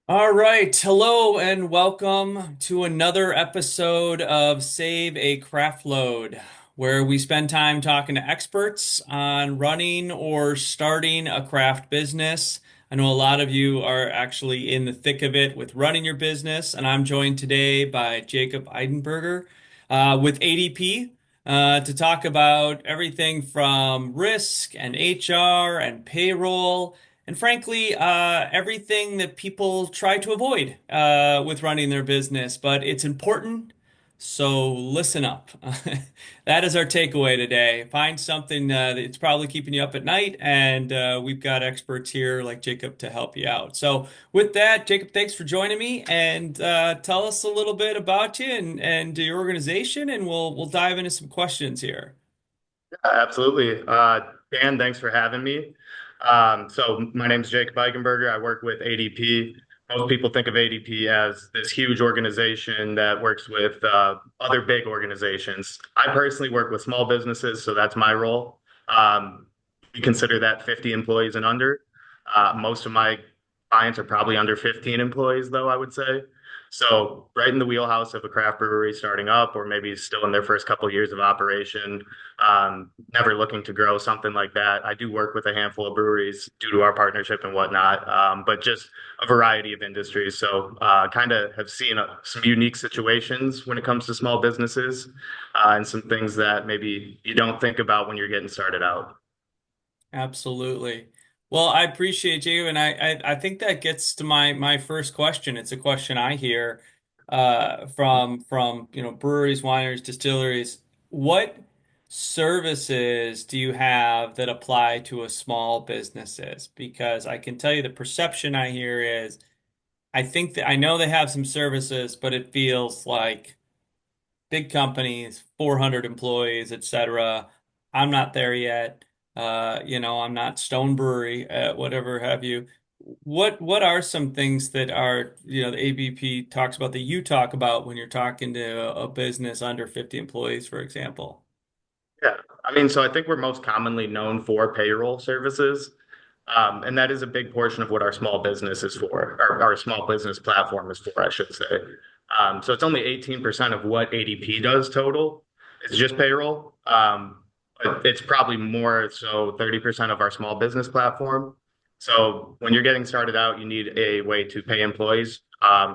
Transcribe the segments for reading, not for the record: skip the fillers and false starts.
All right. Hello and welcome to another episode of Save a Craft Load, where we spend time talking to experts on running or starting a craft business. I know a lot of you are actually in the thick of it with running your business, and I'm joined today by Jakob Eigenberger with ADP to talk about everything from risk and HR and payroll and frankly, everything that people try to avoid with running their business, but it's important. So listen up. That is our takeaway today. Find something that's probably keeping you up at night, and we've got experts here like Jakob to help you out. So with that, Jakob, thanks for joining me, and tell us a little bit about you and your organization, and we'll dive into some questions here. Absolutely. Dan, thanks for having me. So my name is Jakob Eigenberger. I work with ADP. Most people think of ADP as this huge organization that works with other big organizations. I personally work with small businesses, so that's my role. We consider that 50 employees and under. Most of my clients are probably under 15 employees, though, I would say. So right in the wheelhouse of a craft brewery starting up, or maybe still in their first couple of years of operation, never looking to grow something like that. I do work with a handful of breweries due to our partnership and whatnot, but just a variety of industries. So kind of have seen some unique situations when it comes to small businesses and some things that maybe you don't think about when you're getting started out. Absolutely. Well, I appreciate you, and I think that gets to my first question. It's a question I hear from breweries, wineries, distilleries. What services do you have that apply to a small businesses? Because I can tell you the perception I hear is I think that I know they have some services, but it feels like big companies, 400 employees, etc. I'm not there yet. I'm not Stone Brewery, whatever have you. What are some things that are, the ABP talks about that you talk about when you're talking to a business under 50 employees, for example? Yeah, so I think we're most commonly known for payroll services. And that is a big portion of what our small business is for, or our small business platform is for, I should say. So it's only 18% of what ADP does total. It's just payroll. But it's probably more so 30% of our small business platform. So when you're getting started out, you need a way to pay employees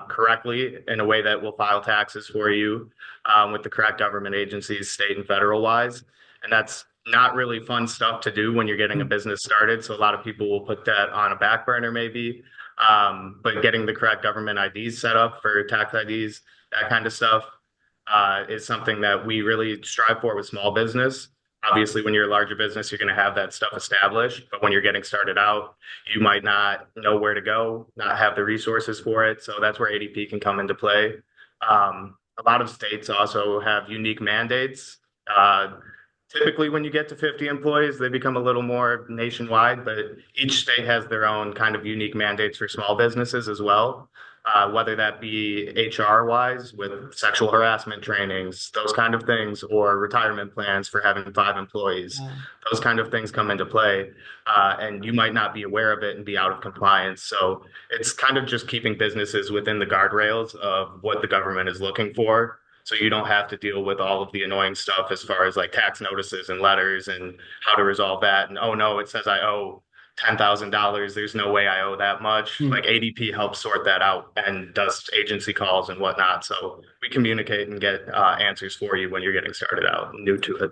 correctly in a way that will file taxes for you with the correct government agencies, state and federal wise. And that's not really fun stuff to do when you're getting a business started. So a lot of people will put that on a back burner maybe. But getting the correct government IDs set up for tax IDs, that kind of stuff, is something that we really strive for with small business. Obviously, when you're a larger business, you're going to have that stuff established. But when you're getting started out, you might not know where to go, not have the resources for it. So that's where ADP can come into play. A lot of states also have unique mandates. Typically, when you get to 50 employees, they become a little more nationwide, but each state has their own kind of unique mandates for small businesses as well, whether that be HR wise with sexual harassment trainings, those kind of things, or retirement plans for having 5 employees. Uh, Those kind of things come into play, and you might not be aware of it and be out of compliance. So it's kind of just keeping businesses within the guardrails of what the government is looking for so you don't have to deal with all of the annoying stuff as far as like tax notices and letters and how to resolve that. And oh no, it says I owe $10,000. There's no way I owe that much. hmm. Like ADP helps sort that out and does agency calls and whatnot. So we communicate and get answers for you when you're getting started out and new to it.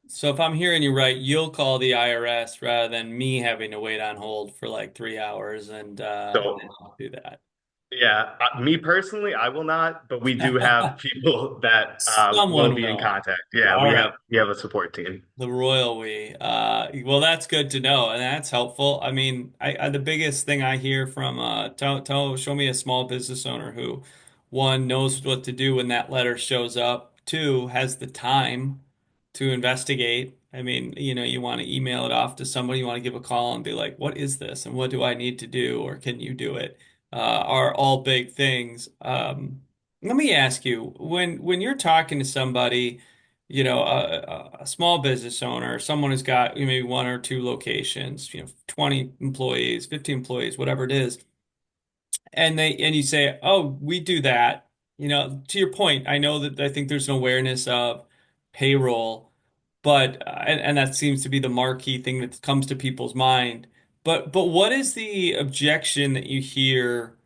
So if I'm hearing you right, you'll call the IRS rather than me having to wait on hold for like 3 hours So and do that. yeah, me personally, I will not, but we do have people that will Someone be in will. contact. Yeah, All right. we have a support team. The royal we. Well, that's good to know, and that's helpful. I mean, the biggest thing I hear from show me a small business owner who, one, knows what to do when that letter shows up, two, has the time to investigate. I mean, you want to email it off to somebody, you want to give a call and be like, what is this, and what do I need to do, or can you do it? Are all big things. Let me ask you, when you're talking to somebody a small business owner, someone who's got maybe one or two locations, 20 employees, 50 employees, whatever it is, and you say, "Oh, we do that." To your point, I know that I think there's an awareness of payroll, but and that seems to be the marquee thing that comes to people's mind. But what is the objection that you hear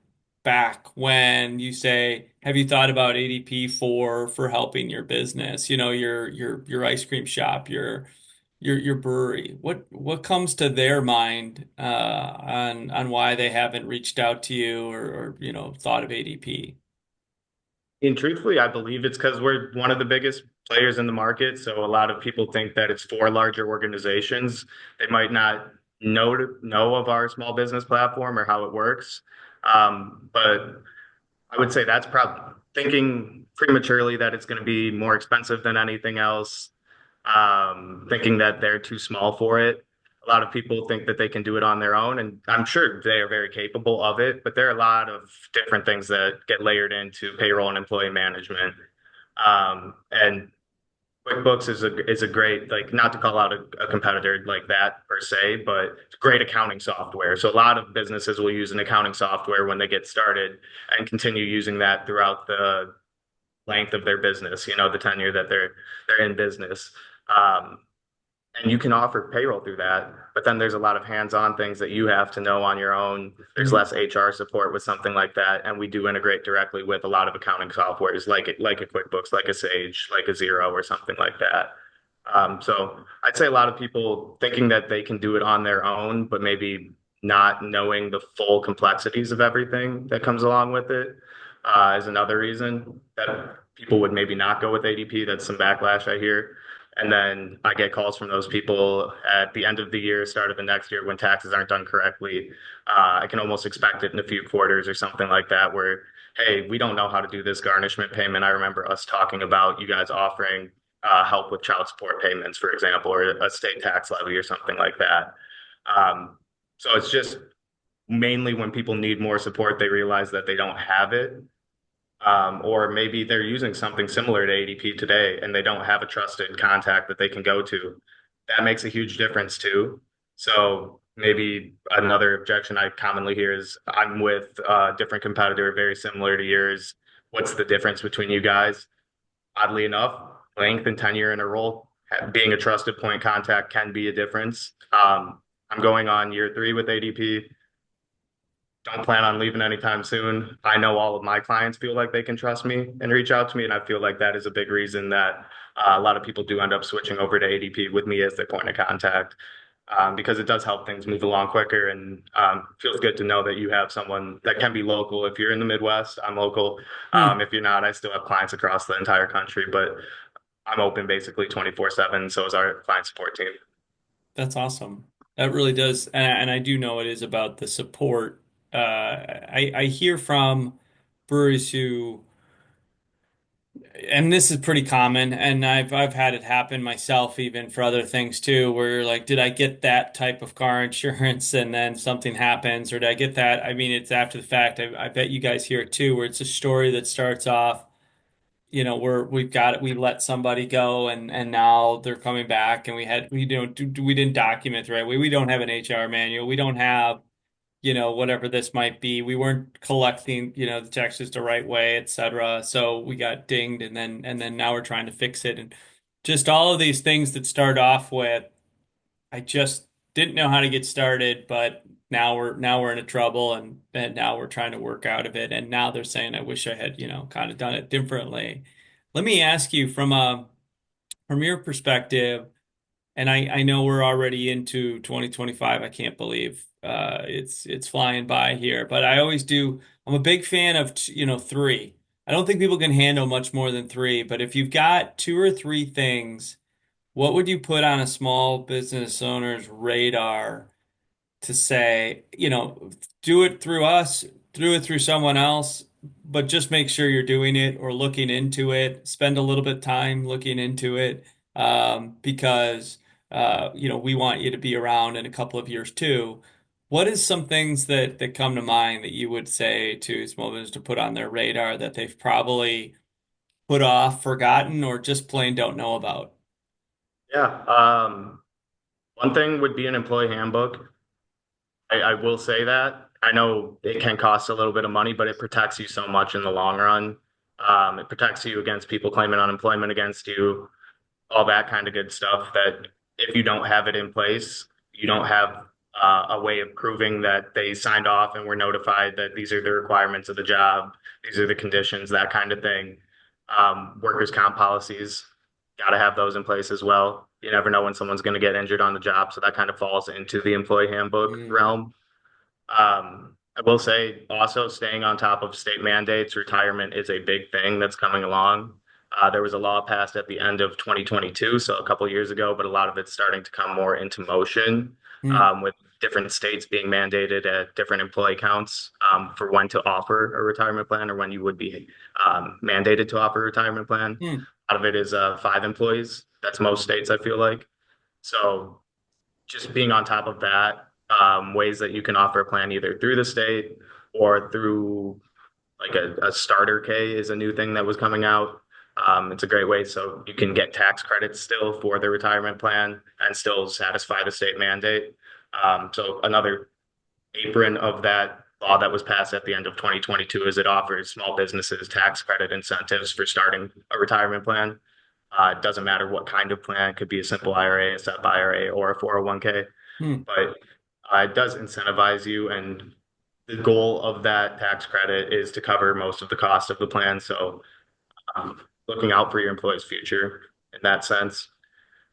back when you say, "Have you thought about ADP for helping your business? Your ice cream shop, your brewery." What comes to their mind on why they haven't reached out to you or thought of ADP? And truthfully, I believe it's because we're one of the biggest players in the market. So a lot of people think that it's for larger organizations. They might not know of our small business platform or how it works. But I would say that's probably thinking prematurely that it's going to be more expensive than anything else, thinking that they're too small for it. A lot of people think that they can do it on their own, and I'm sure they are very capable of it, but there are a lot of different things that get layered into payroll and employee management. And QuickBooks is a great, like, not to call out a competitor like that per se, but it's great accounting software. So a lot of businesses will use an accounting software when they get started and continue using that throughout the length of their business, the tenure that they're in business. Um, and you can offer payroll through that, but then there's a lot of hands-on things that you have to know on your own. There's Mhm. less HR support with something like that, and we do integrate directly with a lot of accounting softwares, like a QuickBooks, like a Sage, like a Xero, or something like that. So I'd say a lot of people thinking that they can do it on their own, but maybe not knowing the full complexities of everything that comes along with it, is another reason that people would maybe not go with ADP. That's some backlash I hear. And then I get calls from those people at the end of the year, start of the next year when taxes aren't done correctly. I can almost expect it in a few quarters or something like that, where, hey, we don't know how to do this garnishment payment. I remember us talking about you guys offering help with child support payments, for example, or a state tax levy or something like that. Um, so it's just mainly when people need more support, they realize that they don't have it, or maybe they're using something similar to ADP today and they don't have a trusted contact that they can go to. That makes a huge difference too. So maybe another objection I commonly hear is I'm with a different competitor, very similar to yours. What's the difference between you guys? Oddly enough, length and tenure in a role, being a trusted point contact can be a difference. I'm going on year 3 with ADP. Don't plan on leaving anytime soon. I know all of my clients feel like they can trust me and reach out to me, and I feel like that is a big reason that a lot of people do end up switching over to ADP with me as their point of contact, because it does help things move along quicker, and feels good to know that you have someone that can be local. If you're in the Midwest, I'm local. Hmm. If you're not, I still have clients across the entire country, but I'm open basically 24/7. So is our client support team. That's awesome. That really does, and I do know it is about the support. I hear from brewers who, and this is pretty common, and I've had it happen myself, even for other things too, where you're like, did I get that type of car insurance, and then something happens, or did I get that? I mean, it's after the fact. I bet you guys hear it too, where it's a story that starts off. We let somebody go and now they're coming back and we didn't document the right way. We don't have an HR manual. We don't have, whatever this might be. We weren't collecting, the taxes the right way, et cetera. So we got dinged and then now we're trying to fix it. And just all of these things that start off with, I just didn't know how to get started, but now we're in a trouble and now we're trying to work out of it. And now they're saying, I wish I had, kind of done it differently. Let me ask you from your perspective, and I know we're already into 2025. I can't believe it's flying by here, but I always do. I'm a big fan of, three. I don't think people can handle much more than three, but if you've got two or three things, what would you put on a small business owner's radar to say, do it through us, do it through someone else, but just make sure you're doing it or looking into it. Spend a little bit of time looking into it, because we want you to be around in a couple of years too. What is some things that come to mind that you would say to small business to put on their radar that they've probably put off, forgotten, or just plain don't know about? Yeah. One thing would be an employee handbook. I will say that. I know it can cost a little bit of money, but it protects you so much in the long run. It protects you against people claiming unemployment against you, all that kind of good stuff. That if you don't have it in place, you don't have a way of proving that they signed off and were notified that these are the requirements of the job, these are the conditions, that kind of thing. Workers' comp policies, got to have those in place as well. You never know when someone's going to get injured on the job, so that kind of falls into the employee handbook Mm, realm. I will say also staying on top of state mandates, retirement is a big thing that's coming along. There was a law passed at the end of 2022, so a couple of years ago, but a lot of it's starting to come more into motion mm, with different states being mandated at different employee counts for when to offer a retirement plan or when you would be mandated to offer a retirement plan. mm, A lot of it is 5 employees. That's most states, I feel like. So just being on top of that, ways that you can offer a plan either through the state or through like a starter K is a new thing that was coming out. It's a great way so you can get tax credits still for the retirement plan and still satisfy the state mandate. So another apron of that law that was passed at the end of 2022 is it offers small businesses tax credit incentives for starting a retirement plan. It doesn't matter what kind of plan. It could be a simple IRA, a SEP IRA, or a 401k, mm. but it does incentivize you. And the goal of that tax credit is to cover most of the cost of the plan. So looking out for your employee's future in that sense.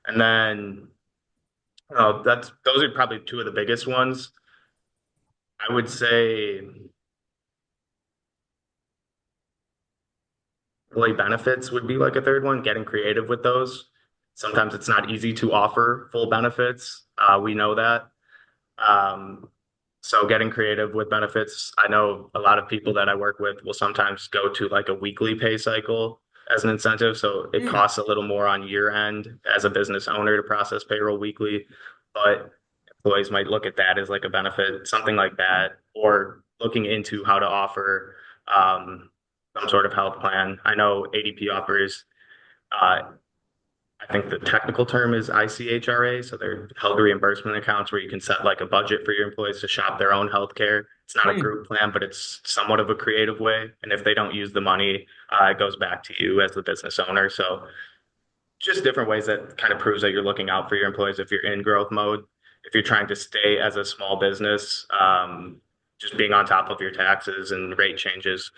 And then that's those are probably two of the biggest ones. I would say employee benefits would be like a third one, getting creative with those. Sometimes it's not easy to offer full benefits. We know that. Um, so getting creative with benefits. I know a lot of people that I work with will sometimes go to like a weekly pay cycle as an incentive. So it Mm. costs a little more on year end as a business owner to process payroll weekly, but employees might look at that as like a benefit, something like that, or looking into how to offer some sort of health plan. I know ADP offers uh, I think the technical term is ICHRA. So they're health reimbursement accounts where you can set like a budget for your employees to shop their own health care. It's not a Mm. group plan, but it's somewhat of a creative way. And if they don't use the money, it goes back to you as the business owner. So just different ways that kind of proves that you're looking out for your employees if you're in growth mode. If you're trying to stay as a small business, just being on top of your taxes and rate changes.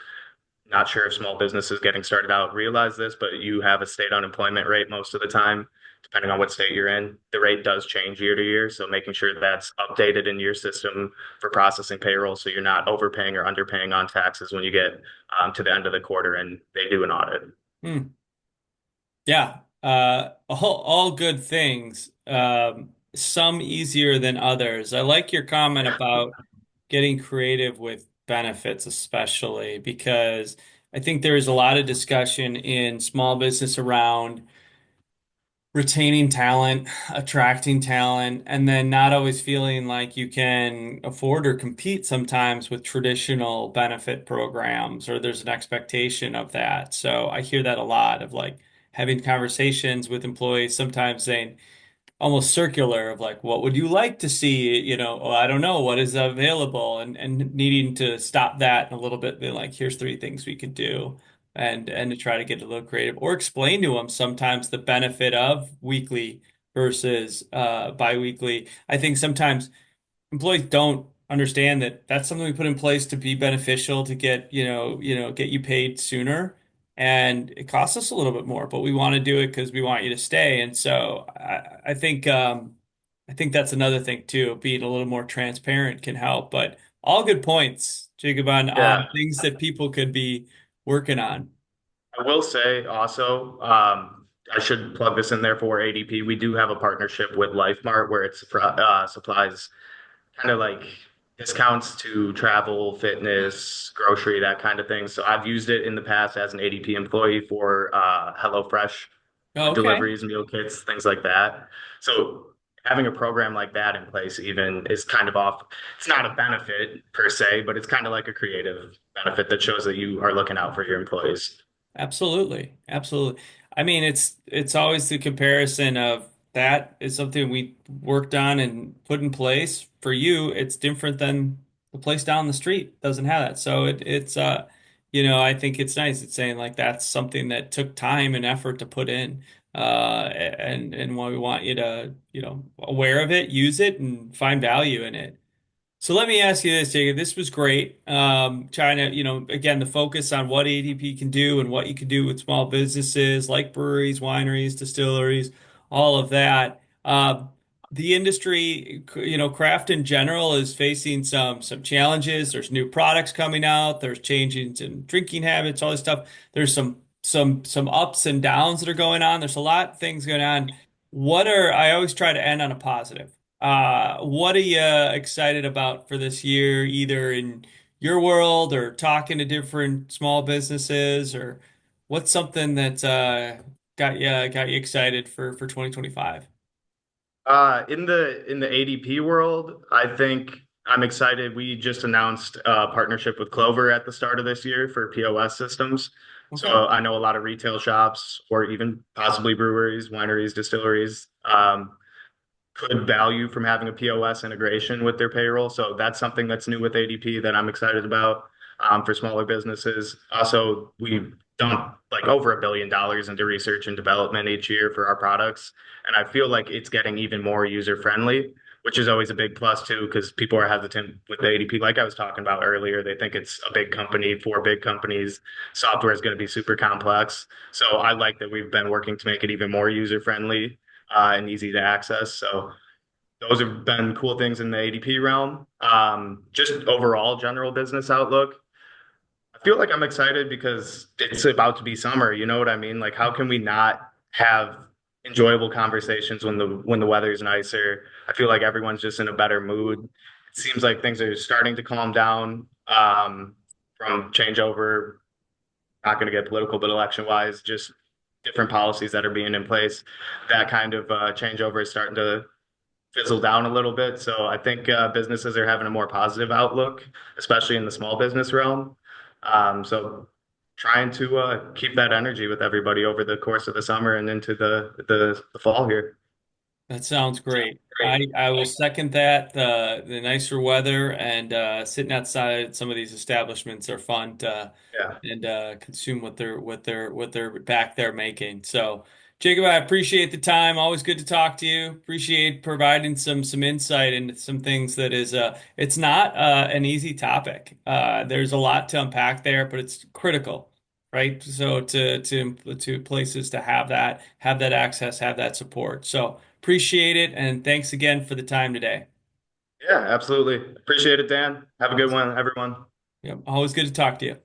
Not sure if small businesses getting started out realize this, but you have a state unemployment rate most of the time, depending on what state you're in. The rate does change year to year, so making sure that's updated in your system for processing payroll so you're not overpaying or underpaying on taxes when you get to the end of the quarter and they do an audit. Mm. Yeah, all good things. Some easier than others. I like your comment about getting creative with benefits, especially because I think there is a lot of discussion in small business around retaining talent, attracting talent, and then not always feeling like you can afford or compete sometimes with traditional benefit programs, or there's an expectation of that. So I hear that a lot of like having conversations with employees sometimes saying, almost circular of like, what would you like to see? Oh, I don't know, what is available, and needing to stop that a little bit, being like, here's three things we could do, and to try to get a little creative or explain to them sometimes the benefit of weekly versus biweekly. I think sometimes employees don't understand that that's something we put in place to be beneficial to get, get you paid sooner. And it costs us a little bit more, but we want to do it because we want you to stay. And so I think that's another thing too. Being a little more transparent can help. But all good points, Jacob, on Yeah, things that people could be working on. I will say also, I should plug this in there for ADP. We do have a partnership with LifeMart where it supplies kind of like discounts to travel, fitness, grocery, that kind of thing. So I've used it in the past as an ADP employee for HelloFresh Oh, food okay. deliveries, meal kits, things like that. So having a program like that in place even is kind of off. It's not a benefit per se, but it's kind of like a creative benefit that shows that you are looking out for your employees. Absolutely. Absolutely. I mean, it's always the comparison of that is something we worked on and put in place. For you, it's different than The place down the street doesn't have that. So I think it's nice. It's saying like that's something that took time and effort to put in. And why we want you to, aware of it, use it, and find value in it. So let me ask you this, Jacob. This was great. Trying to, again, the focus on what ADP can do and what you can do with small businesses like breweries, wineries, distilleries, all of that. The industry, craft in general is facing some challenges. There's new products coming out. There's changes in drinking habits, all this stuff. There's some ups and downs that are going on. There's a lot of things going on. I always try to end on a positive. What are you excited about for this year, either in your world or talking to different small businesses, or what's something that got you excited for 2025? In the ADP world, I think I'm excited. We just announced a partnership with Clover at the start of this year for POS systems. Okay. So I know a lot of retail shops or even possibly breweries, wineries, distilleries. Could value from having a POS integration with their payroll. So that's something that's new with ADP that I'm excited about for smaller businesses. Also, we dump like over $1 billion into research and development each year for our products. And I feel like it's getting even more user friendly, which is always a big plus too, because people are hesitant with the ADP. Like I was talking about earlier, they think it's a big company for big companies. Software is going to be super complex. So I like that we've been working to make it even more user friendly and easy to access. So those have been cool things in the ADP realm. Just overall general business outlook. I feel like I'm excited because it's about to be summer. You know what I mean? Like, how can we not have enjoyable conversations when the weather's nicer? I feel like everyone's just in a better mood. It seems like things are starting to calm down from changeover. Not going to get political, but election wise, just different policies that are being in place. That kind of changeover is starting to fizzle down a little bit. So I think businesses are having a more positive outlook, especially in the small business realm. So trying to keep that energy with everybody over the course of the summer and into the fall here. That sounds great. Great. I will second that. The nicer weather and sitting outside some of these establishments are fun to Yeah. and consume what they're back there making. So, Jacob, I appreciate the time. Always good to talk to you. Appreciate providing some insight into some things that is it's not an easy topic. There's a lot to unpack there, but it's critical, right? So to places to have that access, have that support. So appreciate it, and thanks again for the time today. Yeah, absolutely. Appreciate it, Dan. Have a good one, everyone. Yep, always good to talk to you.